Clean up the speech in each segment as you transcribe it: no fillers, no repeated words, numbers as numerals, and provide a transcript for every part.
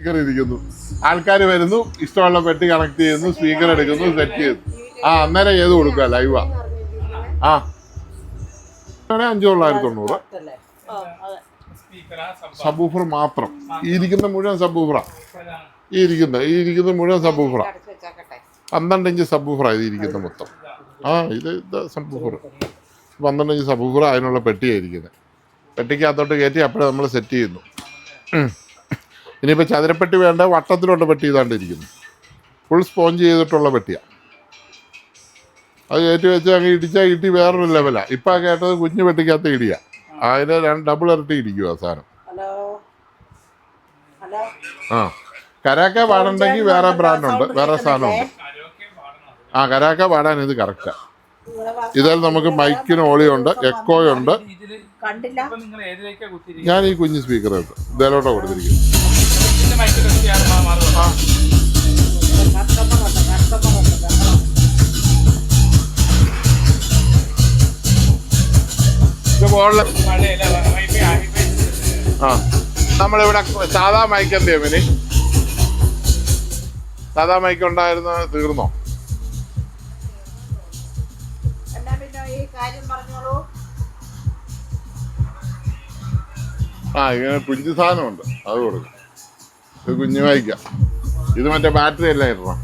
Speaker ഇരിക്കുന്നു, ആൾക്കാർ വരുന്നു, ഇഷ്ടമുള്ള പെട്ടി കണക്ട് ചെയ്യുന്നു, സ്പീക്കർ എടുക്കുന്നു, സെറ്റ് ചെയ്യുന്നു. അന്നേരം ഏത് കൊടുക്കുക ലൈവാ. 5,990 സബൂഫർ മാത്രം. ഈ ഇരിക്കുന്ന മുഴുവൻ സബൂഫറാ. ഈ ഇരിക്കുന്ന മുഴുവൻ സബൂഫറാ. 12 ഇഞ്ച് സബൂഫറാ ഇത് ഇരിക്കുന്ന മൊത്തം. ഇത് സബൂഫർ 12 ഇഞ്ച് സബൂഫർ. അതിനുള്ള പെട്ടിയായിരിക്കുന്നത്. പെട്ടിക്കകത്തോട്ട് കയറ്റി അപ്പോഴേ നമ്മൾ സെറ്റ് ചെയ്യുന്നു. ഇനിയിപ്പോൾ ചതുരപ്പെട്ടി വേണ്ട, വട്ടത്തിലുള്ള പെട്ടി ഇതാണ്ടിരിക്കുന്നു. ഫുൾ സ്പോഞ്ച് ചെയ്തിട്ടുള്ള പെട്ടിയാണ്. അത് കയറ്റി വെച്ച് അങ്ങ് ഇടിച്ചാൽ ഇട്ടി വേറൊരു ലെവലാണ്. ഇപ്പം കേട്ടത് കുഞ്ഞു പെട്ടിക്കകത്ത് ഇടിയ, അതിന് ഡബിൾ ഇരട്ടി ഇരിക്കുക സാധനം. കരാക്ക പാടുണ്ടെങ്കിൽ വേറെ ബ്രാൻഡുണ്ട്, വേറെ സാധനമുണ്ട്. കരാക്ക പാടാൻ ഇത് കറക്റ്റാണ്. ഇതിൽ നമുക്ക് മൈക്കിന് ഓളിയുണ്ട്, എക്കോയുണ്ട്. ഞാൻ ഈ കുഞ്ഞ് സ്പീക്കർ ഇതിലോട്ടാണ് കൊടുത്തിരിക്കുന്നത്. നമ്മളിവിടെ സാധാ മൈക്ക് എന്ത് ചെയ്യും? ഇനി സാധാ മൈക്ക് ഉണ്ടായിരുന്ന തീർന്നോ? ഇങ്ങനെ കുഞ്ഞു സാധനമുണ്ട്, അത് കൊടുക്കും. ഇത് കുഞ്ഞു മൈക്ക. ഇത് മറ്റേ ബാറ്ററി അല്ല ഇടണം.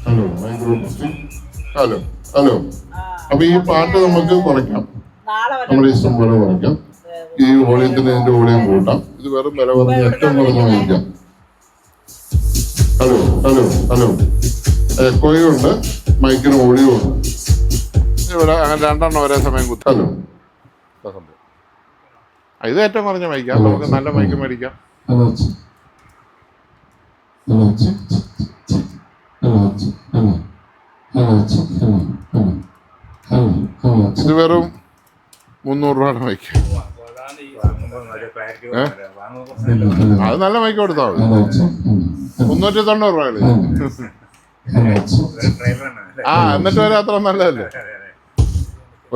Hello hello hello. അപ്പൊ ഈ പാട്ട് നമുക്ക് കുറയ്ക്കാം, നമ്മുടെ ഇഷ്ടം പോലെ കുറയ്ക്കാം. ഈ വോളിയത്തിന് ഇതിന്റെ വോളിയം കൂട്ടാം. ഇത് വെറും വില പറഞ്ഞ് ഏറ്റവും കുറഞ്ഞ വാങ്ങിക്കാം. Hello hello hello. എക്കോയും ഉണ്ട്, മൈക്കിന് വോളിയും ഉണ്ട്. ഇവിടെ അങ്ങനെ രണ്ടെണ്ണം ഒരേ സമയം കുത്താം. ഹലോ. ഇത് ഏറ്റവും കുറഞ്ഞ മൈക്കാം. നമുക്ക് നല്ല മൈക്ക് മേടിക്കാം. ഇത് വെറും 300 രൂപയുടെ മൈക്ക്. അത് നല്ല മൈക്ക് കൊടുത്താൽ മതി. 390 രൂപ. എന്നിട്ട് വരെ അത്ര നല്ലതല്ലേ?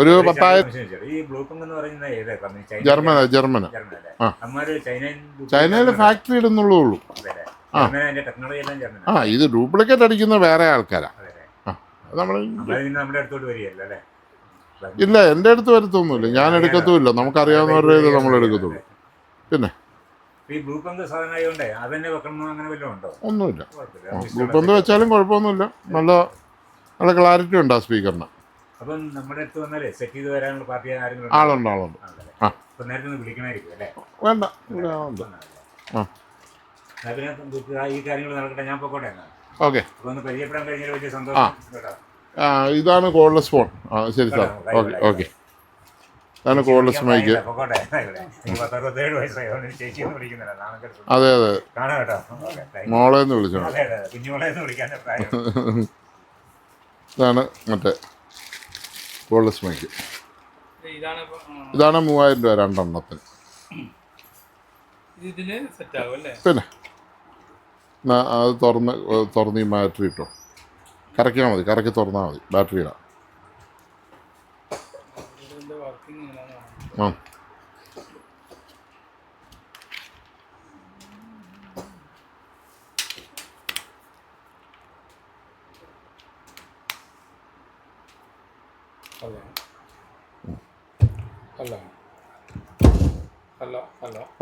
ഒരു 10,000. ജർമ്മന. ചൈനയില് ഫാക്ടറി ഇടുന്നുള്ളൂ. ഇത് ഡ്യൂപ്ലിക്കേറ്റ് അടിക്കുന്ന വേറെ ആൾക്കാരാ. ഇല്ല, എൻ്റെ അടുത്ത് വരത്തൊന്നുമില്ല. ഞാൻ എടുക്കത്തുമില്ല. നമുക്കറിയാവുന്നവരുടെ ഇത് നമ്മൾ എടുക്കത്തുള്ളൂ. പിന്നെ ഒന്നുമില്ല. ബ്ലൂപന്ത് വെച്ചാലും കുഴപ്പമൊന്നുമില്ല. നല്ല നല്ല ക്ലാരിറ്റി ഉണ്ട് ആ സ്പീക്കറിന്. ആളുണ്ട്. വേണ്ട, ഓക്കെ. ഇതാണ് കോഡ്ലെസ് ഫോൺ. ശരി സാർ. ഓക്കെ. ഇതാണ് കോഡ്ലെസ് മൈക്ക്. അതെ. മോളേന്ന് വിളിച്ചോ. ഇതാണ് മറ്റേ കോഡ്ലെസ് മൈക്ക്. ഇതാണ് 3000 രൂപ രണ്ടെണ്ണത്തിന്. പിന്നെ അത് തുറന്ന് ഈ ബാറ്ററി ഇട്ടോ. കറക്കിയാൽ മതി, കറക്കി തുറന്നാൽ മതി. ബാറ്ററി ഇടാം.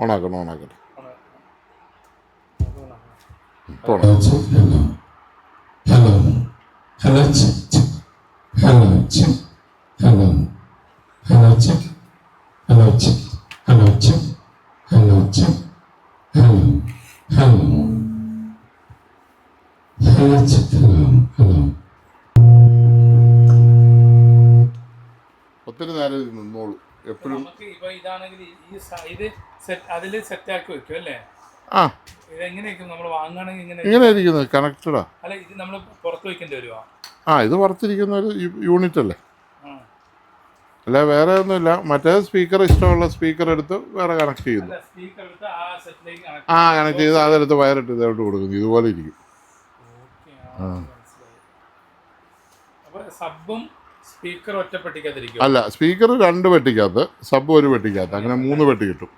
ഓണാക്കട്ടെ. Hello, ഒത്തിരി നേരം നിന്നോളൂ എപ്പോഴും. ഇങ്ങനെ ഇരിക്കുന്നത് കണക്റ്റഡാ. ഇത് പുറത്തിരിക്കുന്ന ഒരു യൂണിറ്റ് അല്ലേ? അല്ല വേറെ ഒന്നുമില്ല. മറ്റേ സ്പീക്കർ ഇഷ്ടമുള്ള സ്പീക്കർ എടുത്ത് വേറെ കണക്ട് ചെയ്യുന്നു. ആ കണക്ട് ചെയ്ത് അതെടുത്ത് വയറിട്ട് ഇതോട്ട് കൊടുക്കുന്നു. ഇതുപോലെ ഇരിക്കും. അല്ല സ്പീക്കർ 2 പെട്ടിക്കകത്ത്, സബ് 1 പെട്ടിക്കകത്ത്, അങ്ങനെ 3 പെട്ടി കിട്ടും.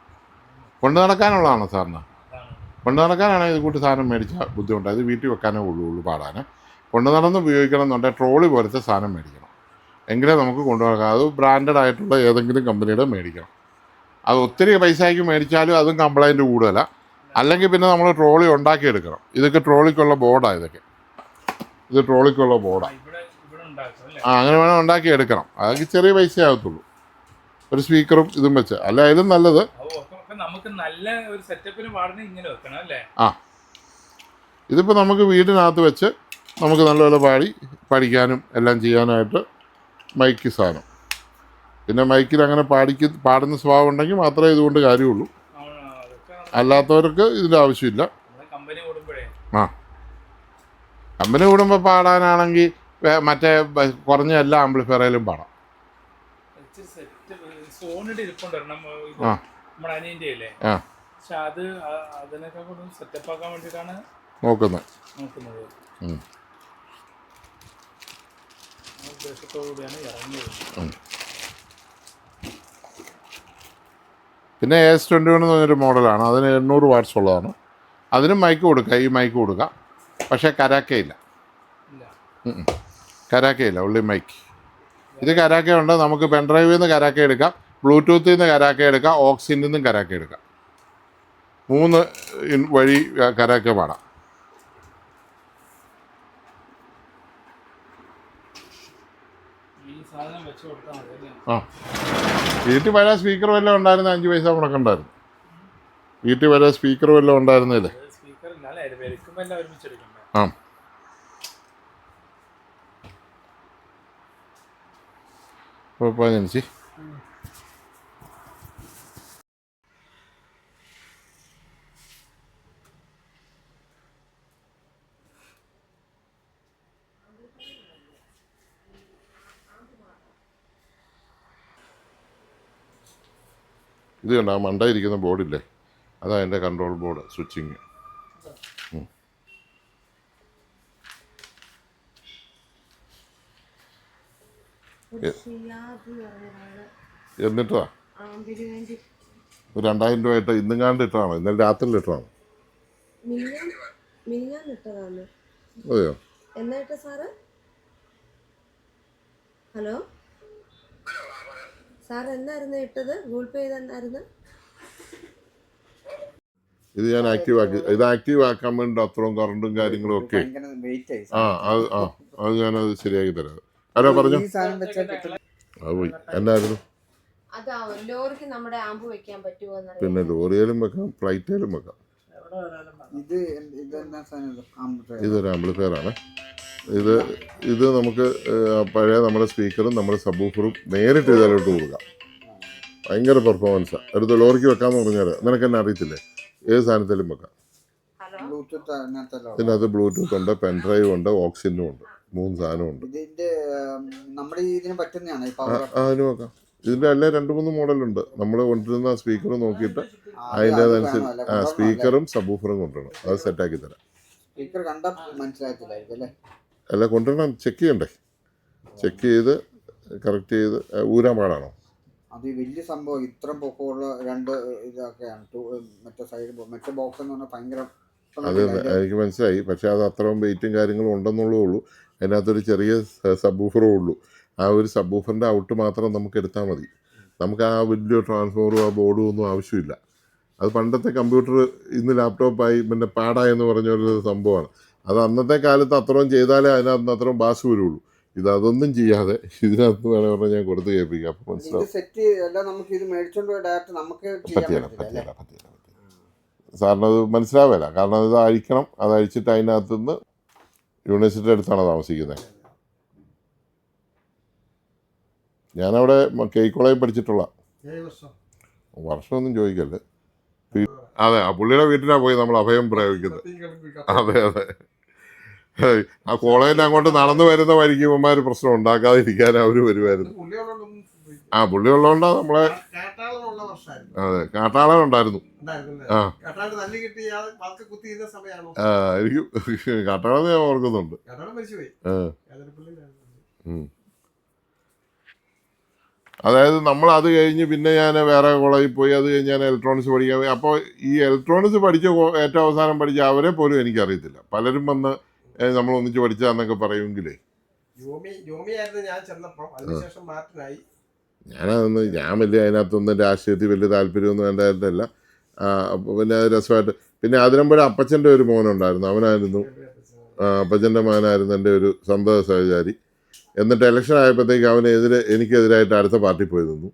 കൊണ്ട് നടക്കാനുള്ളതാണോ സാറിന്? കൊണ്ട് നടക്കാനാണെങ്കിൽ ഇത് കൂട്ടി സാധനം മേടിച്ചാൽ ബുദ്ധിമുട്ടാണ്. ഇത് വീട്ടിൽ വെക്കാനേ ഉള്ളൂ പാടാൻ. കൊണ്ട് നടന്ന് ഉപയോഗിക്കണം എന്നുണ്ടെങ്കിൽ ട്രോളി പോലത്തെ സാധനം മേടിക്കണം, എങ്കിലേ നമുക്ക് കൊണ്ടു നടക്കാം. അത് ബ്രാൻഡഡ് ആയിട്ടുള്ള ഏതെങ്കിലും കമ്പനിയുടെ മേടിക്കണം. അത് ഒത്തിരി പൈസയ്ക്ക് മേടിച്ചാലും അതും കംപ്ലൈൻറ്റ് കൂടുതല. അല്ലെങ്കിൽ പിന്നെ നമ്മൾ ട്രോളി ഉണ്ടാക്കിയെടുക്കണം. ഇതൊക്കെ ട്രോളിക്കുള്ള ബോർഡാണ്. ഇത് ട്രോളിക്കുള്ള ബോർഡാണ്. അങ്ങനെ വേണം ഉണ്ടാക്കിയെടുക്കണം. അതൊക്കെ ചെറിയ പൈസ ആകത്തുള്ളൂ. ഒരു സ്പീക്കറും ഇതും വെച്ച്. അല്ല അതിലും നല്ലത് നമുക്ക് നല്ല ഒരു സെറ്റപ്പിന് പാടുന്ന ഇങ്ങനെ വെക്കണം അല്ലേ? ഇതിപ്പോൾ നമുക്ക് വീടിനകത്ത് വെച്ച് നമുക്ക് നല്ലപോലെ പഠിക്കാനും എല്ലാം ചെയ്യാനായിട്ട് മൈക്ക് സാധനം. പിന്നെ മൈക്കിൽ അങ്ങനെ പാടുന്ന സ്വഭാവം ഉണ്ടെങ്കിൽ മാത്രമേ ഇതുകൊണ്ട് കാര്യമുള്ളൂ. അല്ലാത്തവർക്ക് ഇതിൻ്റെ ആവശ്യമില്ല. കമ്പനി കൂടുമ്പോൾ പാടാനാണെങ്കിൽ മറ്റേ കുറഞ്ഞ എല്ലാ ആംപ്ലിഫയറിലും പാടാം. നോക്കുന്നത്. പിന്നെ AS21 എന്ന് പറഞ്ഞൊരു മോഡലാണ്. അതിന് 800 വാട്ട്സ് ഉള്ളതാണ്. അതിനും മൈക്ക് കൊടുക്കുക, ഈ മൈക്ക് കൊടുക്കുക. പക്ഷേ കരാക്കയില്ല, ഉള്ളി മൈക്ക്. ഇത് കരാക്ക ഉണ്ട്. നമുക്ക് പെൻഡ്രൈവിൽ നിന്ന് കരാക്ക എടുക്കാം, ബ്ലൂടൂത്തിൽ നിന്ന് കരാക്ക എടുക്കാം, ഓക്സിൽ നിന്നും കരാക്ക എടുക്കാം. 3 വഴി കരാക്ക പാടാം. വീട്ടിൽ വരാൻ സ്പീക്കർ വല്ലതും ഉണ്ടായിരുന്ന 5 പൈസ മുടക്കണ്ടായിരുന്നു. വീട്ടിൽ വരാൻ സ്പീക്കർ വല്ലതും ഉണ്ടായിരുന്നില്ലേ? കുഴപ്പമില്ല. ഇത് കണ്ട മണ്ടായിരിക്കുന്ന ബോർഡില്ലേ, അതാ എൻ്റെ കൺട്രോൾ ബോർഡ് സ്വിച്ചിങ്. എന്നിട്ടാ ഒരു 2000 രൂപ ഇട്ട് ഇന്നുകാണ്ട് ഇട്ടാണ്, ഇന്നലെ രാത്രി ഇട്ടാണ്. അതെയോ? ഹലോ സാർ, എന്നായിരുന്നു ഇട്ടത്? ഗൂഗിൾ പേ ചെയ്തെന്നായിരുന്നു? ഇത് ഞാൻ ആക്റ്റീവ് ആക്കാൻ വേണ്ടി അത്രയും കറണ്ടും കാര്യങ്ങളും ഒക്കെ. അത് ഞാനത് ശരിയാക്കി തരാം. ആരാ പറഞ്ഞു? അത് പോയി. എന്നായിരുന്നു? പിന്നെ ലോറിയിലും വെക്കാം, ഫ്ലൈറ്റിലും വെക്കാം. ഇതൊരു ആംപ്ലിഫയർ ആണ്. ഇത് നമുക്ക് പഴയ നമ്മുടെ സ്പീക്കറും നമ്മുടെ സബ്വൂഫറും നേരിട്ട് ഇതിലോട്ട് കൊടുക്കാം. ഭയങ്കര പെർഫോമൻസാണ്. എടുത്ത് ലോറിക്ക് വെക്കാന്ന് പറഞ്ഞാൽ നിനക്ക് എന്നെ അറിയത്തില്ലേ? ഏത് സാധനത്തിലും വെക്കാം. ഇതിനകത്ത് ബ്ലൂടൂത്ത് ഉണ്ട്, പെൻഡ്രൈവ് ഉണ്ട്, ഓക്സിജനും ഉണ്ട്. 3 സാധനം ഉണ്ട്. അതിന് വെക്കാം. ഇതിൻ്റെ എല്ലാം 2-3 മോഡലുണ്ട്. നമ്മൾ കൊണ്ടുവരുന്ന സ്പീക്കർ നോക്കിയിട്ട് അതിൻ്റെ അതനുസരിച്ച് സ്പീക്കറും സബ്വൂഫറും കൊണ്ടുവരണം. അത് സെറ്റാക്കി തരാം. അല്ല കൊണ്ടുവരണം, ചെക്ക് ചെയ്യണ്ടേ? ചെക്ക് ചെയ്ത് കറക്റ്റ് ചെയ്ത് ഊരാൻ പാടാണോ? അത് വലിയ സംഭവം. ഇത്ര പൊക്കമുള്ള 2 ഇതൊക്കെയാണ്. മറ്റേ സൈഡ് മറ്റേ ബോക്സ് എന്ന് പറഞ്ഞാൽ ഭയങ്കര. അത് എനിക്ക് മനസ്സിലായി. പക്ഷേ അത് അത്രയും വെയിറ്റും കാര്യങ്ങളും ഉണ്ടെന്നുള്ളേ ഉള്ളൂ. അതിനകത്തൊരു ചെറിയ സബ്വൂഫറേ ഉള്ളൂ. ആ ഒരു സബ്വൂഫറിൻ്റെ ഔട്ട് മാത്രം നമുക്ക് എടുത്താൽ മതി. നമുക്ക് ആ വലിയ ട്രാൻസ്ഫോറും ആ ബോർഡും ഒന്നും ആവശ്യമില്ല. അത് പണ്ടത്തെ കമ്പ്യൂട്ടർ ഇന്ന് ലാപ്ടോപ്പായി പിന്നെ പാടായെന്ന് പറഞ്ഞൊരു സംഭവമാണ്. അത് അന്നത്തെ കാലത്ത് അത്രയും ചെയ്താലേ അതിനകത്ത് അത്രയും ബാസ് വരുള്ളൂ. ഇതൊന്നും ചെയ്യാതെ ഇതിനകത്ത് വേണമെങ്കിൽ പറഞ്ഞാൽ ഞാൻ കൊടുത്ത് കേൾപ്പിക്കാം. അപ്പം മനസ്സിലാവും. പറ്റില്ല. സാറിനത് മനസ്സിലാവില്ല. കാരണം ഇത് അഴിക്കണം. അത് അഴിച്ചിട്ട് അതിനകത്തുനിന്ന് യൂണിവേഴ്സിറ്റിയുടെ അടുത്താണ് താമസിക്കുന്നത്. ഞാനവിടെ കേക്ക് കോളേജിൽ പഠിച്ചിട്ടുള്ള. വർഷമൊന്നും ചോദിക്കല്ലേ. അതെ, ആ പുള്ളിയുടെ വീട്ടിലാണ് പോയി നമ്മൾ അഭയം പ്രയോഗിക്കുന്നത്. അതെ. ആ കോളേജിൽ അങ്ങോട്ട് നടന്നു വരുന്ന വഴിക്ക് ഇവന്മാർ പ്രശ്നം ഉണ്ടാക്കാതിരിക്കാൻ അവർ വരുമായിരുന്നു. പുള്ളി ഉള്ളതുകൊണ്ടാണ് നമ്മളെ. കാട്ടാളനുള്ള വർഷമായിരുന്നു. അതെ, കാട്ടാളൻ ഉണ്ടായിരുന്നു. ആ കാട്ടാളൻ തല്ലി കിട്ടി വാക്ക് കുത്തി ഇരുന്ന സമയമാണോ? എനിക്ക് കാട്ടാളൻ ഞാൻ ഓർക്കുന്നുണ്ട്. കാട്ടാളൻ മരിച്ചുപോയി. അതായത് നമ്മൾ അത് കഴിഞ്ഞ് പിന്നെ ഞാൻ വേറെ കോളേജിൽ പോയി, അത് കഴിഞ്ഞ് ഞാൻ ഇലക്ട്രോണിക്സ് പഠിക്കാൻ പോയി. അപ്പോൾ ഈ ഇലക്ട്രോണിക്സ് പഠിച്ച ഏറ്റവും അവസാനം പഠിച്ച അവരെ പോലും എനിക്കറിയത്തില്ല. പലരും വന്ന് നമ്മൾ ഒന്നിച്ച് പഠിച്ചതെന്നൊക്കെ പറയുമെങ്കിലേ ഞാൻ ചെന്നപ്പോൾ അതിനുശേഷം മാറ്റനായി. ഞാൻ വലിയ അതിനകത്തൊന്നും രാഷ്ട്രീയത്തിൽ വലിയ താല്പര്യമൊന്നും വേണ്ടതല്ല. അപ്പോൾ പിന്നെ അത് രസമായിട്ട് പിന്നെ അതിനുമ്പോഴും അപ്പച്ചൻ്റെ ഒരു മോനുണ്ടായിരുന്നു. അവനായിരുന്നു അപ്പച്ചൻ്റെ മകനായിരുന്നു എൻ്റെ ഒരു സന്തത സഹചാരി. എന്നിട്ട് ഇലക്ഷൻ ആയപ്പോഴത്തേക്ക് എനിക്കെതിരായിട്ട് അടുത്ത പാർട്ടി പോയി നിന്നു.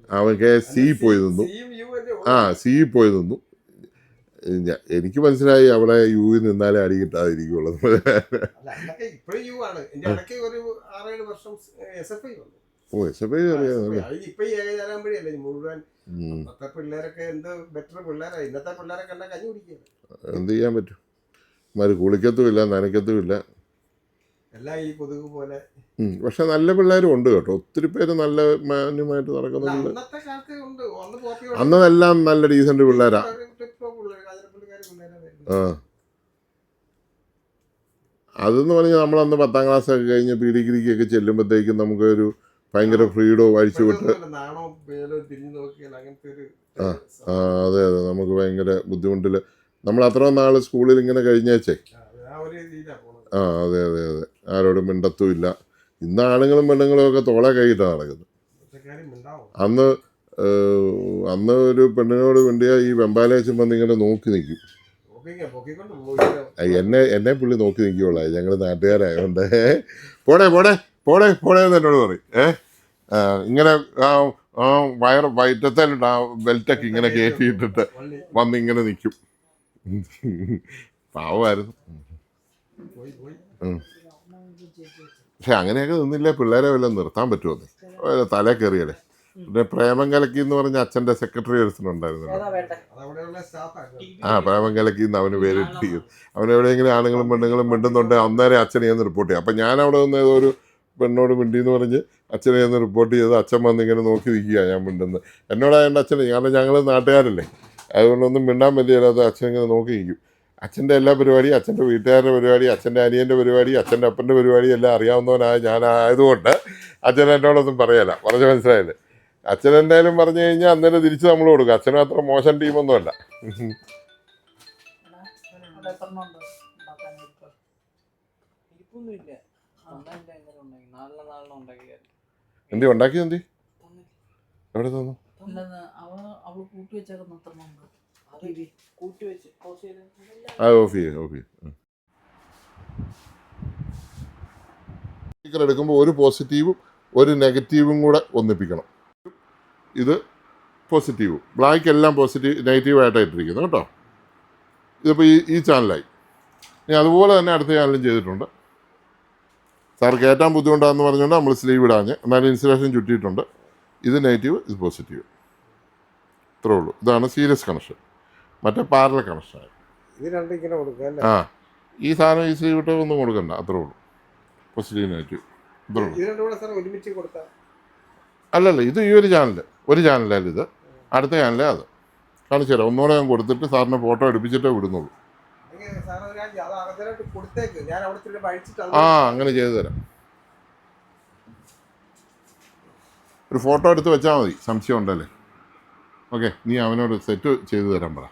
അവൻ KSC പോയി നിന്നു. സി പോയി നിന്നു. എനിക്ക് മനസ്സിലായി അവിടെ യുവിൽ നിന്നാലേ അടി കിട്ടാതിരിക്കുള്ളൂ. SFI അറിയാം. എന്ത് ചെയ്യാൻ പറ്റും? കുളിക്കത്തുമില്ല, നനയ്ക്കത്തുമില്ല. പക്ഷെ നല്ല പിള്ളേരും ഉണ്ട് കേട്ടോ. ഒത്തിരി പേര് നല്ല മാന്യമായിട്ട് നടക്കുന്നുണ്ട്. അന്നെല്ലാം നല്ല ഡീസന്റ് പിള്ളേരാ. അതെന്ന് പറഞ്ഞാൽ നമ്മളന്ന് 10ാം ക്ലാസ് ഒക്കെ കഴിഞ്ഞ് ഡിഗ്രിക്കൊക്കെ ചെല്ലുമ്പോഴത്തേക്കും നമുക്കൊരു ഭയങ്കര ഫ്രീഡവും അഴിച്ചു വിട്ട്. അതെ, നമുക്ക് ഭയങ്കര ബുദ്ധിമുട്ടില് നമ്മൾ അത്ര നാള് സ്കൂളിൽ ഇങ്ങനെ കഴിഞ്ഞേച്ചേ. അതെ, ആരോടും മിണ്ടത്തുമില്ല. ഇന്ന് ആണുങ്ങളും പെണ്ണുങ്ങളും ഒക്കെ തോളെ കൈയിട്ടാണ് നടക്കുന്നത്. അന്ന് ഒരു പെണ്ണിനോട് വേണ്ടിയാ ഈ വെമ്പാലേശം വന്ന് ഇങ്ങനെ നോക്കി നിൽക്കും. എന്നെ പുള്ളി നോക്കി നിൽക്കുള്ളൂ. ഞങ്ങൾ നാട്ടുകാരായതുകൊണ്ട് പോടേ എന്ന് എന്നോട് പറയും. ഇങ്ങനെ വയറ്റത്തേലിട്ട് ബെൽറ്റൊക്കെ ഇങ്ങനെ കയറ്റിയിട്ടിട്ട് വന്നിങ്ങനെ നിൽക്കും. പാവമായിരുന്നു. പക്ഷെ അങ്ങനെയൊക്കെ നിന്നില്ലേ പിള്ളേരെ വല്ലതും നിർത്താൻ പറ്റുമെന്ന് തലേ കയറിയല്ലേ. പിന്നെ പ്രേമം കലക്കി എന്ന് പറഞ്ഞ അച്ഛൻ്റെ സെക്രട്ടറി ഒരുത്തനുണ്ടായിരുന്നു. പ്രേമം കലക്കി എന്ന് അവന് പേരിട്ടിരിക്കും. അവനെവിടെയെങ്കിലും ആണുങ്ങളും പെണ്ണുങ്ങളും മിണ്ടുന്നുണ്ട് അന്നേരം അച്ഛനെ ചെന്ന് റിപ്പോർട്ട് ചെയ്യും. അപ്പം ഞാൻ അവിടെ നിന്ന് ഏതോ ഒരു പെണ്ണോട് മിണ്ടിയെന്ന് പറഞ്ഞ് അച്ഛനെ ചെന്ന് റിപ്പോർട്ട് ചെയ്ത് അച്ഛൻ വന്ന് ഇങ്ങനെ നോക്കി നിൽക്കുക ഞാൻ മിണ്ടുന്നത്. എന്നോടായതുകൊണ്ട് അച്ഛനെ, കാരണം ഞങ്ങൾ നാട്ടുകാരല്ലേ, അതുകൊണ്ടൊന്നും മിണ്ടാൻ പറ്റില്ലാതെ അച്ഛൻ ഇങ്ങനെ നോക്കി നിൽക്കും. അച്ഛൻ്റെ എല്ലാ പരിപാടിയും, അച്ഛൻ്റെ വീട്ടുകാരുടെ പരിപാടി, അച്ഛൻ്റെ അനിയൻ്റെ പരിപാടി, അച്ഛൻ്റെ അപ്പൻ്റെ പരിപാടി എല്ലാം അറിയാവുന്നവനായ ഞാനായതുകൊണ്ട് അച്ഛൻ എന്നോടൊന്നും പറയല. പറഞ്ഞ് മനസ്സിലായില്ലേ? അച്ഛൻ എന്തായാലും പറഞ്ഞു കഴിഞ്ഞാൽ അന്നേരം തിരിച്ച് നമ്മൾ കൊടുക്കും. അച്ഛനും അത്ര മോശം ടീമൊന്നുമല്ല. എന്തി ഉണ്ടാക്കി? എന്തി എവിടെ തന്നു? ഓഫ് ചെയ്യും. സ്പീക്കർ എടുക്കുമ്പോൾ ഒരു പോസിറ്റീവും ഒരു നെഗറ്റീവും കൂടെ ഒന്നിപ്പിക്കണം. ഇത് പോസിറ്റീവ്, ബ്ലാക്ക് എല്ലാം നെഗറ്റീവായിട്ടാണ് ഇട്ടിരിക്കുന്നത് കേട്ടോ. ഇതിപ്പോൾ ഈ ചാനലായി. ഇനി അതുപോലെ തന്നെ അടുത്ത ചാനലും ചെയ്തിട്ടുണ്ട്. സാർ കയറ്റാൻ ബുദ്ധിമുട്ടാണെന്ന് പറഞ്ഞുകൊണ്ട് നമ്മൾ സ്ലീവ് ഇടാഞ്ഞ്, എന്നാലും ഇൻസുലേഷൻ ചുറ്റിയിട്ടുണ്ട്. ഇത് നെഗറ്റീവ്, ഇത് പോസിറ്റീവ്, ഇത്രേ ഉള്ളൂ. ഇതാണ് സീരിയസ് കണക്ഷൻ. മറ്റേ പാരലൽ കണക്ഷനായി. ഈ സാധനം ഈ സ്ലീവ് ഇട്ട് ഒന്നും കൊടുക്കണ്ട, അത്രേ ഉള്ളൂ. പോസിറ്റീവ് നെഗറ്റീവ് ഇത്രേ ഉള്ളൂ. അല്ലല്ല, ഇത് ഈ ഒരു ചാനലല്ല ഇത്, അടുത്ത ചാനലേ അത്. കാണിച്ചു തരാം. ഒന്നുകൂടെ ഞാൻ കൊടുത്തിട്ട് സാറിന് ഫോട്ടോ എടുപ്പിച്ചിട്ടേ വിടുന്നുള്ളൂ. അങ്ങനെ ചെയ്തു തരാം. ഒരു ഫോട്ടോ എടുത്ത് വെച്ചാൽ മതി, സംശയം ഉണ്ടല്ലേ. ഓക്കെ, നീ അവനോട് സെറ്റ് ചെയ്തു തരാൻ പറ.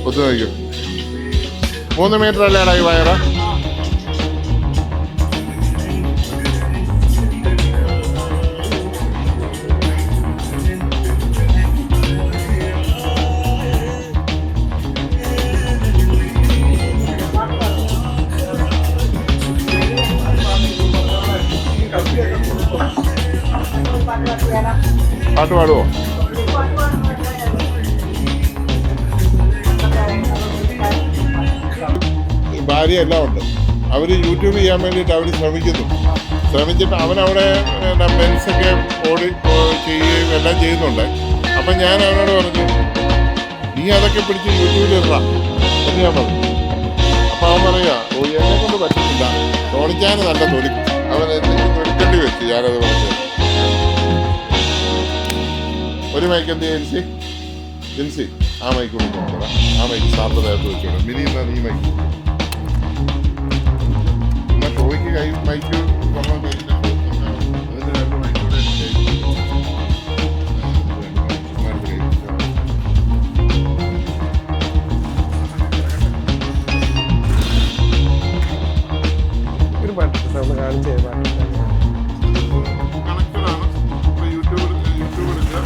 ഒത്തു നോക്കും. 3 മീറ്റർ അല്ലേടാ ഈ വയറ്? പാട്ട് പാടുവോ? ഭാര്യ എല്ലാം ഉണ്ട്. അവർ യൂട്യൂബ് ചെയ്യാൻ വേണ്ടിയിട്ട് അവർ ശ്രമിച്ചിട്ട് അവനവിടെ മെൻസൊക്കെ ചെയ്യുകയും എല്ലാം ചെയ്യുന്നുണ്ട്. അപ്പം ഞാൻ അവനോട് പറഞ്ഞു, നീ അതൊക്കെ പിടിച്ച് യൂട്യൂബിൽ ഇടാം എന്ന് ഞാൻ പറഞ്ഞു. അപ്പം അവൻ പറയുക, എന്നെ കൊണ്ട് പറ്റുന്നില്ല, ടോണിച്ചാന് നല്ല തൊലി, അവൻ തൊലിക്കേണ്ടി വെച്ചു. ഞാനത് പറഞ്ഞു, ഒരു മൈക്ക് എന്ത് ജിൻസി ആ മൈക്ക് കൊടുക്കണം, ആ മൈക്ക് സാറിൻ്റെ നേരത്ത് വെച്ചോളൂ. മിനി എന്നാ നീ മൈക്ക് എന്നാൽ ഷോയ്ക്ക് കൈ മൈക്ക് പറഞ്ഞാൽ കഴിഞ്ഞ അതിന് 2 മൈക്കൂടെ ഒരു പാട്ട് ഒന്ന് കാണിച്ചു തരാം. കണക്റ്റഡാണ്. ഇപ്പോൾ യൂട്യൂബ് എടുക്കുക,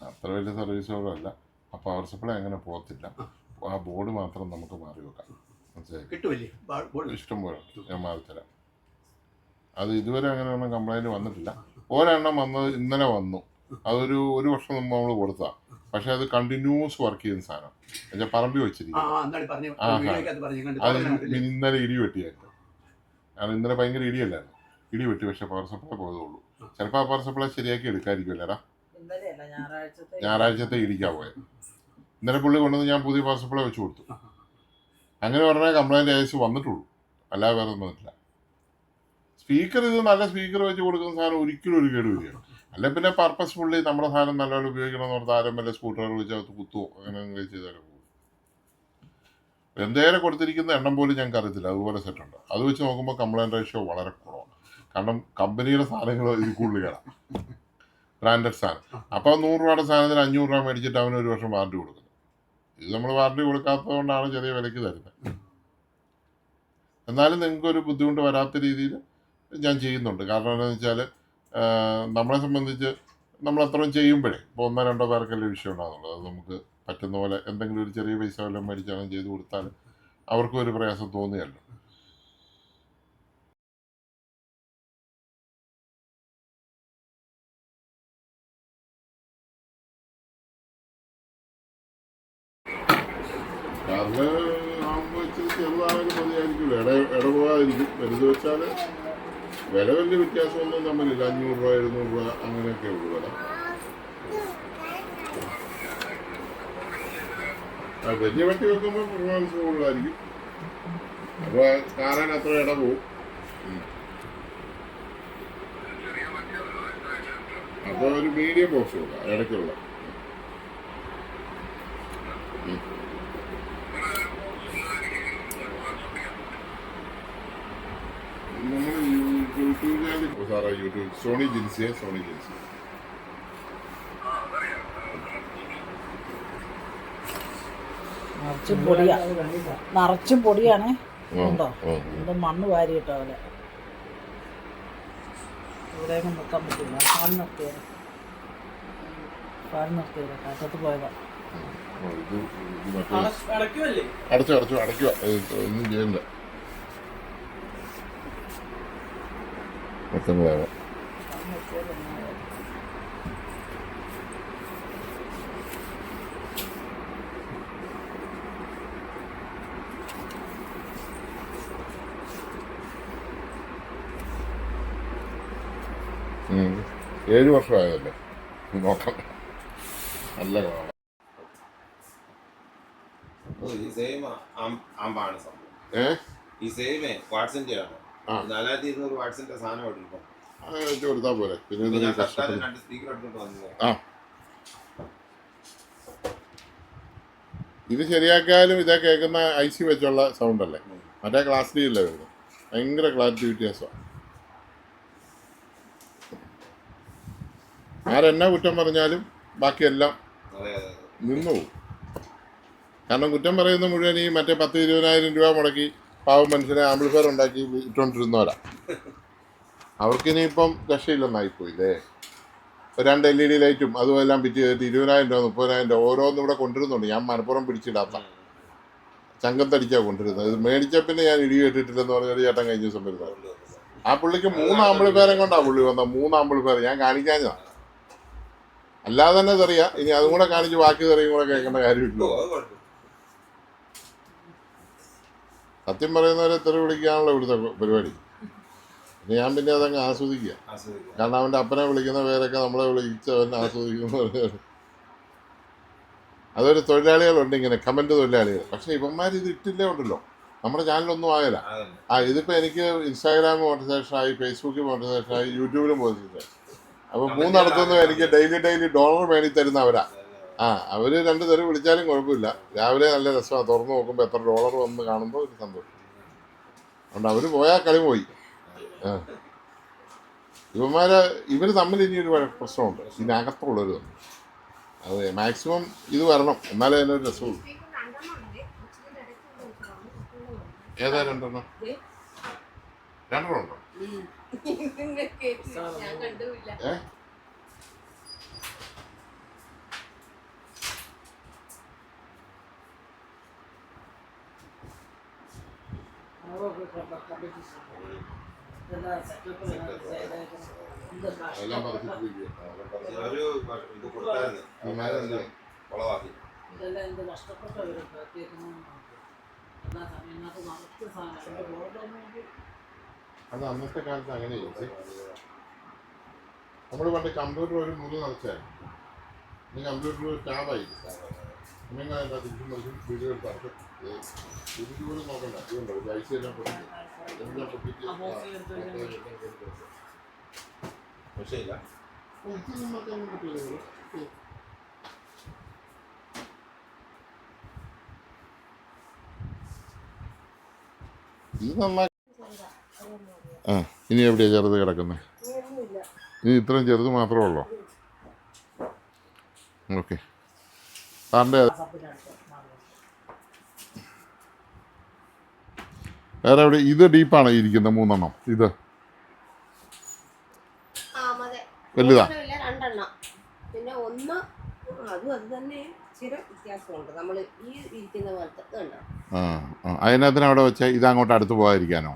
അത്ര വലിയ സർവീസുകളല്ല. ആ പവർ സപ്ലൈ അങ്ങനെ പോകത്തില്ല. ആ ബോർഡ് മാത്രം നമുക്ക് മാറി വെക്കാം. മനസ്സിലായി? ഇഷ്ടം പോലെ ഞാൻ മാറിത്തരാം. അത് ഇതുവരെ അങ്ങനെയൊന്നും കംപ്ലൈൻറ്റ് വന്നിട്ടില്ല. ഒരെണ്ണം വന്നത് ഇന്നലെ വന്നു. അതൊരു 1 വർഷം മുമ്പ് നമ്മൾ കൊടുത്തതാണ്. പക്ഷെ അത് കണ്ടിന്യൂസ് വർക്ക് ചെയ്യുന്ന സാധനം. എന്നുവെച്ചാൽ പറമ്പി വെച്ചിരിക്കും. അത് ഇന്നലെ ഇടി വെട്ടിയായിരുന്നു. കാരണം ഇന്നലെ ഭയങ്കര ഇടിയല്ലായിരുന്നു. ഇടി വെട്ടി. പക്ഷെ പവർ സപ്ലൈ പോയതുള്ളൂ. ചിലപ്പോൾ ആ പവർ സപ്ലൈ ശരിയാക്കി എടുക്കാതിരിക്കുമല്ലേടാ. ഞായറാഴ്ചത്തെ ഇടിക്കാ പോയത്. ഇന്നലെ പുള്ളി കൊണ്ടുവന്ന് ഞാൻ പുതിയ പവർ സപ്ലൈ വെച്ച് കൊടുത്തു. അങ്ങനെ പറഞ്ഞാൽ കംപ്ലൈൻറ്റ് ഏകദേശം വന്നിട്ടുള്ളൂ. അല്ലാതെ വേറെ ഒന്നും വന്നിട്ടില്ല. സ്പീക്കർ ഇത് നല്ല സ്പീക്കർ വെച്ച് കൊടുക്കുന്ന സാധനം ഒരിക്കലും ഒരു കേട് വരികയാണ്. അല്ലെ പിന്നെ പർപ്പസ് ഫുള്ളി നമ്മുടെ സാധനം നല്ലപോലെ ഉപയോഗിക്കണം എന്ന് പറഞ്ഞാൽ ആരും വല്ല സ്കൂട്ടറുകൾ വെച്ച് അത് കുത്തുവോ അങ്ങനെ ചെയ്താലും പോകും. എന്തേരം കൊടുത്തിരിക്കുന്ന എണ്ണം പോലും ഞങ്ങൾക്ക് അറിയത്തില്ല. അതുപോലെ സെറ്റുണ്ട്. അത് വെച്ച് നോക്കുമ്പോൾ കംപ്ലൈൻറ്റ് റേഷ്യോ വളരെ കുറവാണ്. കാരണം കമ്പനിയുടെ സാധനങ്ങൾ ഇത് കൂടുതൽ കയറാം. ബ്രാൻഡഡ് സാധനം. അപ്പോൾ 100 രൂപയുടെ സാധനത്തിന് 500 രൂപ മേടിച്ചിട്ട് അവന് 1 വർഷം വാറണ്ടി കൊടുക്കുന്നത്. ഇത് നമ്മൾ വാറണ്ടി കൊടുക്കാത്തത് കൊണ്ടാണ് ചെറിയ വിലയ്ക്ക് തരുന്നത്. എന്നാലും നിങ്ങൾക്കൊരു ബുദ്ധിമുട്ട് വരാത്ത രീതിയിൽ ഞാൻ ചെയ്യുന്നുണ്ട്. കാരണം എന്താണെന്ന് വെച്ചാൽ നമ്മളെ സംബന്ധിച്ച് നമ്മൾ അത്രയും ചെയ്യുമ്പോഴേ ഇപ്പോൾ 1-2 പേർക്കല്ലേ വിഷയം ഉണ്ടാകുന്നുള്ളൂ. അത് നമുക്ക് പറ്റുന്ന പോലെ എന്തെങ്കിലും ഒരു ചെറിയ പൈസ വല്ലതും മേടിച്ചാലും ചെയ്ത് കൊടുത്താൽ അവർക്കും ഒരു പ്രയാസം തോന്നിയല്ലോ. കാരണം ആകുമ്പോൾ ഇച്ചിരി ചെറുതായാലും മതിയായിരിക്കില്ല. ഇടപോകാതിരിക്കും. വലുത് വെച്ചാൽ വില വലിയ വ്യത്യാസമൊന്നും തമ്മിലില്ല. 500 രൂപ 700 രൂപ അങ്ങനെയൊക്കെ ഉള്ളൂ വില. വലിയ വെട്ടി വെക്കുമ്പോൾ പെർഫോമൻസ് കൂടുതലായിരിക്കും. അപ്പോൾ കാണാൻ അത്ര ഇട പോവും. അപ്പോൾ ഒരു മീഡിയം ബോക്സ് കൊടുക്കാം ഇടയ്ക്കുള്ള. നമ്മൾ യൂട്യൂബ് സാറാ യൂട്യൂബ് സോണി ജിൻസിയെ സോണി ജിൻസി നിറച്ചും പൊടിയാണ്. ഉണ്ടോ ഇത് മണ്ണ് വാരിയിട്ട പോലെ. ഇവിടെയൊന്നും നിൽക്കാൻ പറ്റില്ല. ഫാൻ നിർത്തിയത് കാറ്റത്ത് പോയതാ. അടച്ചു അടയ്ക്കുക. ഒന്നും ചെയ്യണ്ട. മൊത്തങ്ങളാവാം. 7 വർഷമായതല്ലേ, നോക്കാം. നല്ല കാണാം. ഈ സെയിം ആമ്പാണ് സംഭവം. ഈ സെയിമേ വാട്സിന്റെ ആണ്. 4200 വാട്സിന്റെ സാധനം എടുക്കും. കൊടുത്താൽ പോരെ. പിന്നെ 2 സ്പീക്കർ എടുത്തിട്ട് വന്നത്. ഇത് ശരിയാക്കിയാലും ഇതേ കേൾക്കുന്ന IC വെച്ചുള്ള സൗണ്ട് അല്ലേ, മറ്റേ ക്ലാസ് ഡി അല്ലേ വരുന്നത്. ഭയങ്കര ക്ലാരിറ്റി വ്യത്യാസമാണ്. ആരെന്നാ കുറ്റം പറഞ്ഞാലും ബാക്കിയെല്ലാം നിന്നു പോകും. കാരണം കുറ്റം പറയുന്ന മുഴുവൻ ഈ മറ്റേ 10-20,000 രൂപ മുടക്കി പാവം മനുഷ്യനെ ആംപ്ലിഫയർ ഉണ്ടാക്കി ഇട്ടുകൊണ്ടിരുന്നവരാ. അവർക്കിനിയിപ്പം രക്ഷയില്ലെന്നായിപ്പോയില്ലേ. 2 LED ലൈറ്റും അതും എല്ലാം ഫിറ്റ് ചെയ്തിട്ട് 20,000 രൂപ 30,000 രൂപ ഓരോന്നും ഇവിടെ കൊണ്ടുവരുന്നുണ്ട്. ഞാൻ മലപ്പുറം പിടിച്ചിടാത്ത ചങ്കത്തടിച്ചാണ് കൊണ്ടിരുന്നത്. ഇത് മേടിച്ച പിന്നെ ഞാൻ ഇടി കേട്ടിട്ടില്ലെന്ന് പറഞ്ഞൊരു ചേട്ടൻ കഴിഞ്ഞ ദിവസം വരുന്നത്. ആ പുള്ളിക്ക് 3 ആംപ്ലിഫയറും കൊണ്ടാണ് പുള്ളി വന്നത്. 3 ആംപ്ലിഫയർ ഞാൻ കാണിക്കാഞ്ഞതാണ്. അല്ലാതെ തന്നെ തെറിയാ. ഇനി അതും കൂടെ കാണിച്ച് ബാക്കി തെറിയും കൂടെ കേൾക്കേണ്ട കാര്യമില്ല. സത്യം പറയുന്നവരെ തെറി വിളിക്കാനുള്ള ഇവിടുത്തെ പരിപാടി. പിന്നെ ഞാൻ പിന്നെ അതങ്ങ് ആസ്വദിക്കുക. കാരണം അവൻ്റെ അപ്പനെ വിളിക്കുന്ന പേരൊക്കെ നമ്മളെ വിളിച്ചവൻ ആസ്വദിക്കുന്ന. അതൊരു തൊഴിലാളികളുണ്ട് ഇങ്ങനെ കമൻറ്റ് തൊഴിലാളികൾ. പക്ഷേ ഇവന്മാർ ഇത് ഇട്ടില്ലേ ഉണ്ടല്ലോ, നമ്മുടെ ചാനലൊന്നും ആയില്ല. ഇതിപ്പോൾ എനിക്ക് ഇൻസ്റ്റാഗ്രാം മോട്ടിവേഷനായി, ഫേസ്ബുക്കിൽ മോട്ടിവേഷനായി, യൂട്യൂബിലും മോട്ടിവേഷൻ. അപ്പോൾ 3 എനിക്ക് ഡെയിലി ഡോളർ മേടിത്തരുന്നവരാ. അവർ 2 തെറി വിളിച്ചാലും കുഴപ്പമില്ല. രാവിലെ നല്ല രസമാണ്. തുറന്ന് നോക്കുമ്പോൾ എത്ര ഡോളർ വന്ന് കാണുമ്പോൾ ഒരു സന്തോഷം. അതുകൊണ്ട് അവർ പോയാൽ കളി പോയി. ഇവർ തമ്മിൽ ഇനിയൊരു പ്രശ്നമുണ്ട്, ഇതിനകത്തുള്ളൊരു തമ്മിൽ. അത് മാക്സിമം ഇത് വരണം, എന്നാലേ അതിനൊരു രസമുള്ളൂ. ഏതാ 2 ഉണ്ടോ? എല്ലാം ഒരു ഇത് കൊടുത്തായിരുന്നു കൊളവാക്കി. അത് അന്നത്തെ കാലത്ത് അങ്ങനെ ചോദിച്ചു. നമ്മൾ പണ്ട് കമ്പ്യൂട്ടർ ഒരു മുറി നിറച്ചായിരുന്നു. ഇനി കമ്പ്യൂട്ടർ ടാബായി. നിങ്ങൾ എന്താ തിരിച്ചും മറിച്ചും വീഡിയോ എടുത്ത് പോലും നോക്കണ്ട. ഇതുണ്ടോ ഐസി എല്ലാം പൊട്ടിട്ട് എല്ലാം പൊട്ടിട്ട് വിഷയമില്ല. ഇത് നന്നായി. ഇനി എവിടെയാ ചെറുത് കിടക്കുന്നത്? ഇനി ഇത്രയും ചെറുത് മാത്രമേ ഉള്ളൂ. ഓക്കെ. സാറിൻ്റെ വേറെ എവിടെ? ഇത് ഡീപ്പാണ് ഇരിക്കുന്നത് 3 എണ്ണം. ഇത് വലുതാ? 2 പിന്നെ ഒന്ന് അതും അത് തന്നെ ഇച്ചിരി വ്യത്യാസമുണ്ട്. നമ്മൾ ഈ ഇരിക്കുന്ന പോലത്തെ ഉണ്ടോ? അതിനകത്തിന് അവിടെ വെച്ചാൽ ഇത് അങ്ങോട്ട് അടുത്ത് പോകാതിരിക്കാനോ?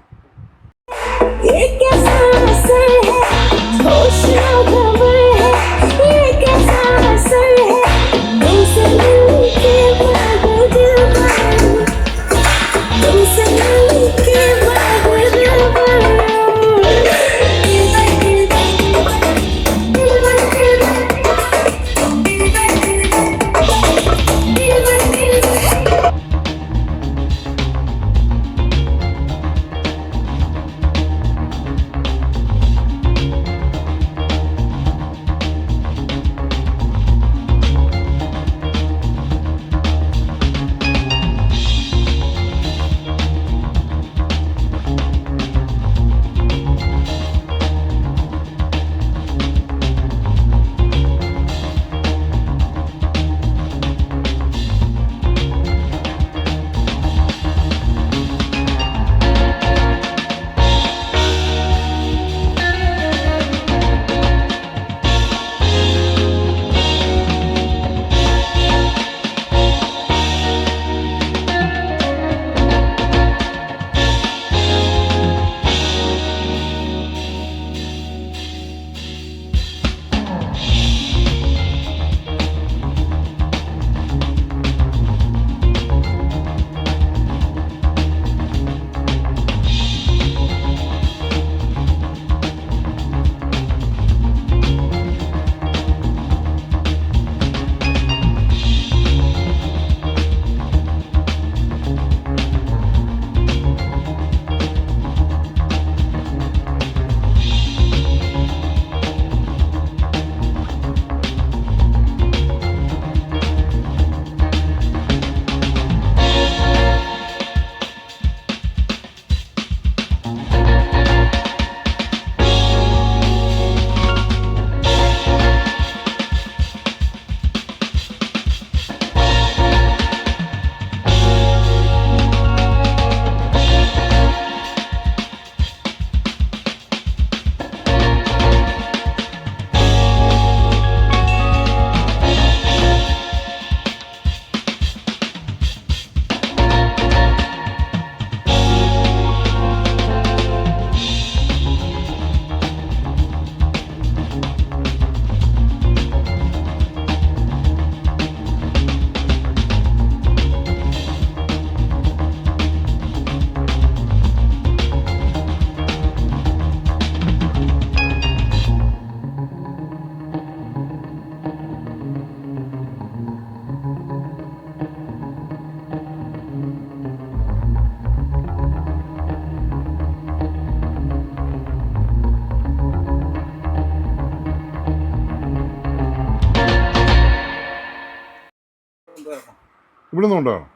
ഇവിടുന്ന് കൊണ്ടുപോകണം.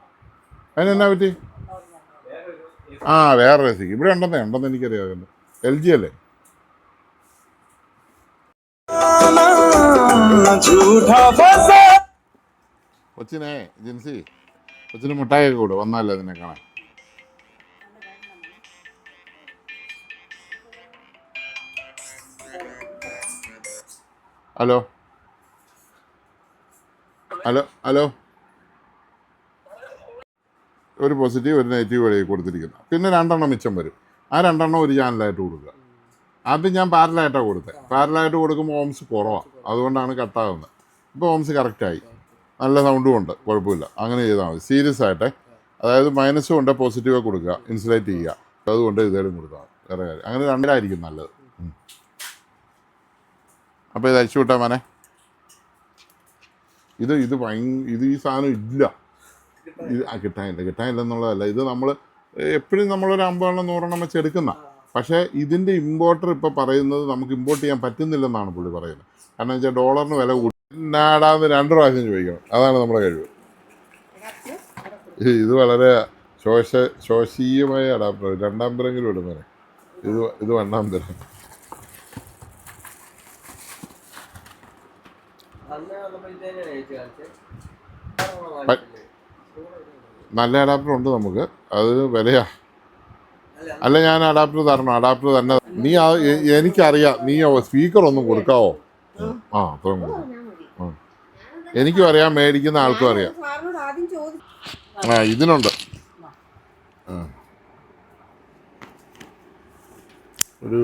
അതിനെന്നാ പറ്റി? ആ വേറെ AC ഇവിടെ ഉണ്ടെന്ന് എനിക്കറിയാം. LG അല്ലേ? കൊച്ചിനെ ജിൻസി, കൊച്ചിന് മിഠായിയൊക്കെ കൂടെ വന്നാലേ അതിനെ കാണാൻ. ഹലോ ഹലോ ഹലോ, ഒരു പോസിറ്റീവ് ഒരു നെഗറ്റീവ് വഴി കൊടുത്തിരിക്കുന്നു. പിന്നെ 2 മിച്ചം വരും. ആ 2 ഒരു ചാനലായിട്ട് കൊടുക്കുക. അത് ഞാൻ പാരലായിട്ടാണ് കൊടുത്തത്. പാരലായിട്ട് കൊടുക്കുമ്പോൾ ഓംസ് കുറവാണ്, അതുകൊണ്ടാണ് കട്ടാകുന്നത്. ഇപ്പോൾ ഓംസ് കറക്റ്റായി, നല്ല സൗണ്ടും ഉണ്ട്, കുഴപ്പമില്ല. അങ്ങനെ ചെയ്താൽ മതി. സീരിയസ് ആയിട്ടെ, അതായത് മൈനസും ഉണ്ട് പോസിറ്റീവ് കൊടുക്കുക, ഇൻസുലേറ്റ് ചെയ്യുക, അതുകൊണ്ട് ഇതേലും കൊടുക്കുക. വേറെ കാര്യം അങ്ങനെ 2 നല്ലത്. അപ്പോൾ ഇത് അയച്ചു വിട്ടാൽ മോനെ. ഇത് ഈ സാധനം ഇല്ല. ഇത് കിട്ടാനില്ലെന്നുള്ളതല്ല. ഇത് നമ്മൾ എപ്പോഴും നമ്മളൊരു 50 100 വെച്ച് എടുക്കുന്ന. പക്ഷേ ഇതിൻ്റെ ഇമ്പോർട്ടർ ഇപ്പോൾ പറയുന്നത് നമുക്ക് ഇമ്പോർട്ട് ചെയ്യാൻ പറ്റുന്നില്ലെന്നാണ് പുള്ളി പറയുന്നത്. കാരണം വെച്ചാൽ ഡോളറിന് വില കൂടി. നാടാന്ന് 2 പ്രാവശ്യം ചോദിക്കണം. അതാണ് നമ്മുടെ കഴിവ്. ഇത് വളരെ ശോഷീയമായ അഡാപ്റ്റർ. 2ാം തരെങ്കിലും ഇടുന്നതിന് ഇത് 1ാം തരം. നല്ല അഡാപ്റ്റർ ഉണ്ട് നമുക്ക്, അത് വിലയാ. അല്ല, ഞാൻ അഡാപ്റ്റർ തരണം. അഡാപ്റ്റർ തന്നെ നീ എനിക്കറിയാം. നീ സ്പീക്കർ ഒന്നും കൊടുക്കാവോ? അത്രയും കൊടുക്കും. എനിക്കും അറിയാം, മേടിക്കുന്ന ആൾക്കും അറിയാം. ഇതിനുണ്ട് ഒരു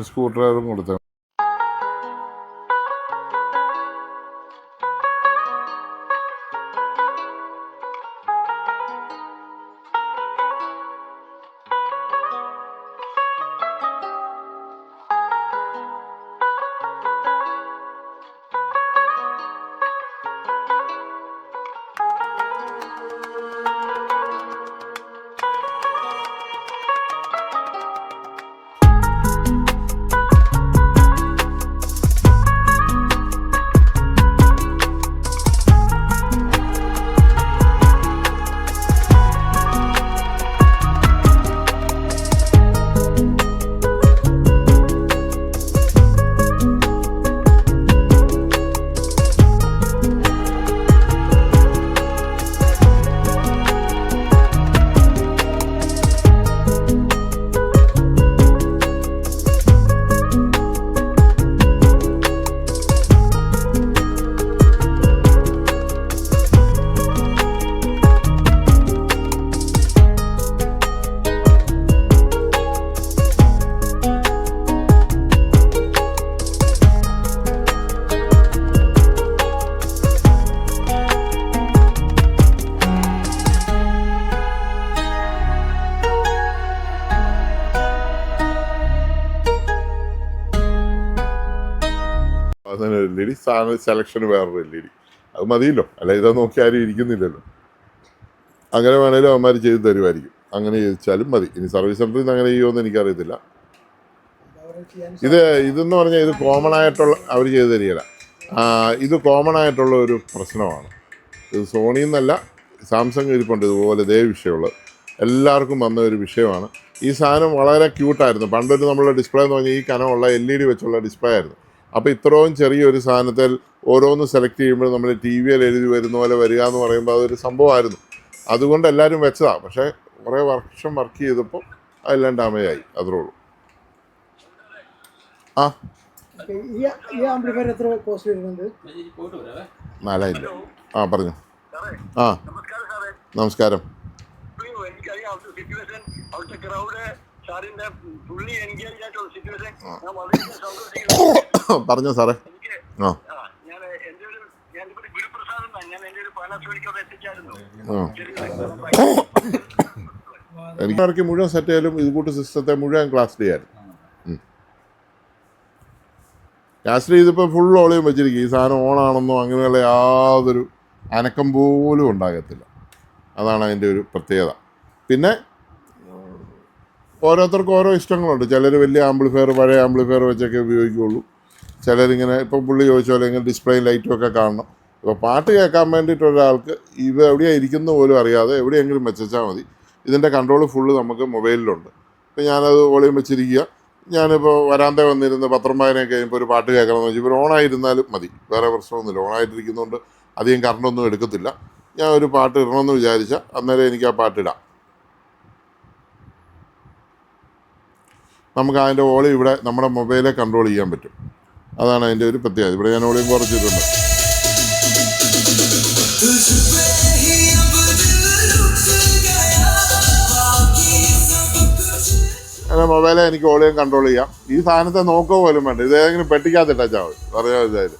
സ്ക്രൂ ഡ്രൈവറും കൊടുത്തത്. LED സാധന സെലക്ഷൻ വേറൊരു LED, അത് മതിയല്ലോ. അല്ല, ഇതാ നോക്കി ആരും ഇരിക്കുന്നില്ലല്ലോ. അങ്ങനെ വേണേലും അവന്മാർ ചെയ്ത് തരുമായിരിക്കും. അങ്ങനെ ചോദിച്ചാലും മതി. ഇനി സർവീസ് സെൻ്ററിൽ നിന്ന് അങ്ങനെ ചെയ്യുമെന്ന് എനിക്കറിയത്തില്ല. ഇതെന്ന് പറഞ്ഞാൽ ഇത് കോമൺ ആയിട്ടുള്ള അവർ ചെയ്ത് തരികയില്ല. ഇത് കോമൺ ആയിട്ടുള്ള ഒരു പ്രശ്നമാണ്. ഇത് സോണിയിൽ നിന്നല്ല, സാംസങ് ഇരിപ്പുണ്ട് ഇതുപോലെ ഇതേ വിഷയമുള്ളത്. എല്ലാവർക്കും വന്ന ഒരു വിഷയമാണ്. ഈ സാധനം വളരെ ക്യൂട്ടായിരുന്നു. പണ്ടൊരു നമ്മളുടെ ഡിസ്പ്ലേ എന്ന് പറഞ്ഞാൽ ഈ കനമുള്ള LED വെച്ചുള്ള ഡിസ്പ്ലേ ആയിരുന്നു. അപ്പോൾ ഇത്രയും ചെറിയൊരു സാധനത്തിൽ ഓരോന്ന് സെലക്ട് ചെയ്യുമ്പോൾ നമ്മൾ TV-യിൽ എഴുതി വരുന്ന പോലെ വരിക എന്ന് പറയുമ്പോൾ അതൊരു സംഭവമായിരുന്നു. അതുകൊണ്ട് എല്ലാവരും വെച്ചതാണ്. പക്ഷേ കുറേ വർഷം വർക്ക് ചെയ്തപ്പോൾ അതെല്ലാം ഡാമേജായി, അത്രേ ഉള്ളൂ. ഈ ആംപ്ലിഫയർ എത്ര കോസ്റ്റ് വരുന്നുണ്ട്? 4000 രൂപ. ആ പറഞ്ഞു. ആ നമസ്കാരം. എനിക്കറിയാം സിറ്റുവേഷൻ, അവിടുത്തെ ക്രൗഡ്, സാറിന്റെ ഫുള്ളി എൻഗേജ് ആയിട്ടുള്ള സിറ്റുവേഷൻ. ഞാൻ വളരെ സന്തോഷിക്കുന്നു. പറഞ്ഞോ സാറേ. ആ ഞാൻ എൻ്റെ ഒരു ഞാനിവിടെ ഗുരുപ്രസാദ് എന്നാണ്. ഞാൻ എൻ്റെ ഒരു പാനാസോണിക്കൊക്കെ എത്തിച്ചായിരുന്നു. എനിക്ക് മുഴുവൻ സെറ്റ് ചെയ്യാലും ഇത് കൂട്ട് സിസ്റ്റത്തെ മുഴുവൻ ക്ലാസ് ചെയ്യാനും ക്ലാസ് ചെയ്തിപ്പോൾ ഫുൾ ഓളിയും വെച്ചിരിക്കും. ഈ സാധനം ഓണാണെന്നോ അങ്ങനെയുള്ള യാതൊരു അനക്കം പോലും ഉണ്ടാകത്തില്ല. അതാണ് അതിൻ്റെ ഒരു പ്രത്യേകത. പിന്നെ ഓരോരുത്തർക്കും ഓരോ ഇഷ്ടങ്ങളുണ്ട്. ചിലർ വലിയ ആംപ്ലിഫയർ പഴയ ആംപ്ലിഫയർ വെച്ചൊക്കെ ഉപയോഗിക്കുകയുള്ളൂ. ചിലരിങ്ങനെ ഇപ്പം പുള്ളി ചോദിച്ച പോലെ ഇങ്ങനെ ഡിസ്പ്ലേയും ലൈറ്റും ഒക്കെ കാണണം. ഇപ്പോൾ പാട്ട് കേൾക്കാൻ വേണ്ടിയിട്ട് ഒരാൾക്ക് ഇവ എവിടെയാണ് ഇരിക്കുന്ന പോലും അറിയാതെ എവിടെയെങ്കിലും വെച്ചാൽ മതി. ഇതിൻ്റെ കൺട്രോൾ ഫുള്ള് നമുക്ക് മൊബൈലിലുണ്ട്. ഇപ്പം ഞാനത് വോളിയം വെച്ചിരിക്കുക. ഞാനിപ്പോൾ വരാന്ത വന്നിരുന്ന് പത്രം വായനയൊക്കെ കഴിയുമ്പോൾ ഒരു പാട്ട് കേൾക്കണമെന്ന് വെച്ചാൽ ഇപ്പോൾ ഓണായിരുന്നാലും മതി, വേറെ പ്രശ്നമൊന്നുമില്ല. ഓണായിട്ടിരിക്കുന്നതുകൊണ്ട് അധികം കറണ്ടൊന്നും എടുക്കത്തില്ല. ഞാൻ ഒരു പാട്ട് ഇടണമെന്ന് വിചാരിച്ചാൽ അന്നേരം എനിക്ക് ആ പാട്ടിടാം. നമുക്ക് അതിൻ്റെ വോളിയം ഇവിടെ നമ്മുടെ മൊബൈലിൽ കൺട്രോൾ ചെയ്യാൻ പറ്റും. അതാണ് അതിൻ്റെ ഒരു പ്രത്യേകത. ഇവിടെ ഞാൻ വോളിയം കുറച്ചിട്ടുണ്ട്. അങ്ങനെ മൊബൈലിൽ എനിക്ക് വോളിയം കൺട്രോൾ ചെയ്യാം. ഈ സാധനത്തെ നോക്കുക പോലും വേണ്ട. ഇതേതെങ്കിലും പെട്ടിക്കകത്ത് ഇട്ടാൽ മതി. പറയാം ഇതായത്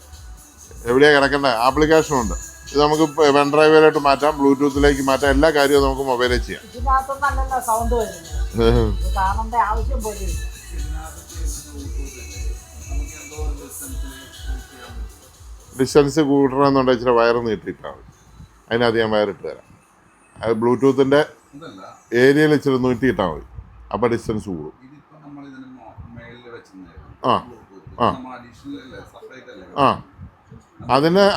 എവിടെയാണ് കിടക്കേണ്ടത്. ആപ്ലിക്കേഷനുണ്ട്. ഇത് നമുക്ക് പെൻ ഡ്രൈവിലോട്ട് മാറ്റാം, ബ്ലൂടൂത്തിലേക്ക് മാറ്റാം. എല്ലാ കാര്യവും നമുക്ക് മൊബൈലിൽ ചെയ്യാം. ഇതിനകത്തൊന്നല്ലല്ലോ സൗണ്ട് വരുന്നത്. കാണേണ്ട ആവശ്യം പോലും ഇല്ല. ഡിസ്റ്റൻസ് കൂട്ടണമെന്നുണ്ടെങ്കിൽ ഇച്ചിരി വയർ നീട്ടിയിട്ടാണ് മതി. അതിനകത്ത് ഞാൻ വയറിട്ട് തരാം. അത് ബ്ലൂടൂത്തിൻ്റെ ഏരിയയിൽ ഇച്ചിരി നീട്ടിയിട്ടാൽ മതി. അപ്പോൾ ഡിസ്റ്റൻസ് കൂടും. ആ ആ ആ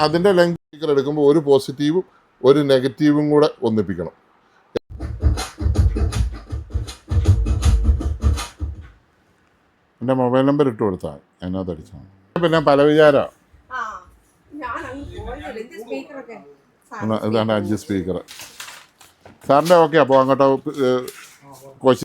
അതിൻ്റെ ലെങ്ത് സ്പീക്കർ എടുക്കുമ്പോൾ ഒരു പോസിറ്റീവും ഒരു നെഗറ്റീവും കൂടെ ഒന്നിപ്പിക്കണം. എൻ്റെ മൊബൈൽ നമ്പർ ഇട്ട് കൊടുത്താൽ അതിനകത്ത് അടിച്ചാൽ. പിന്നെ പല വിചാരമാണ്. ഇതാണ് 5 സ്പീക്കർ. സാറിൻ്റെ ഓക്കെ. അപ്പോൾ അങ്ങോട്ട് കോച്ച്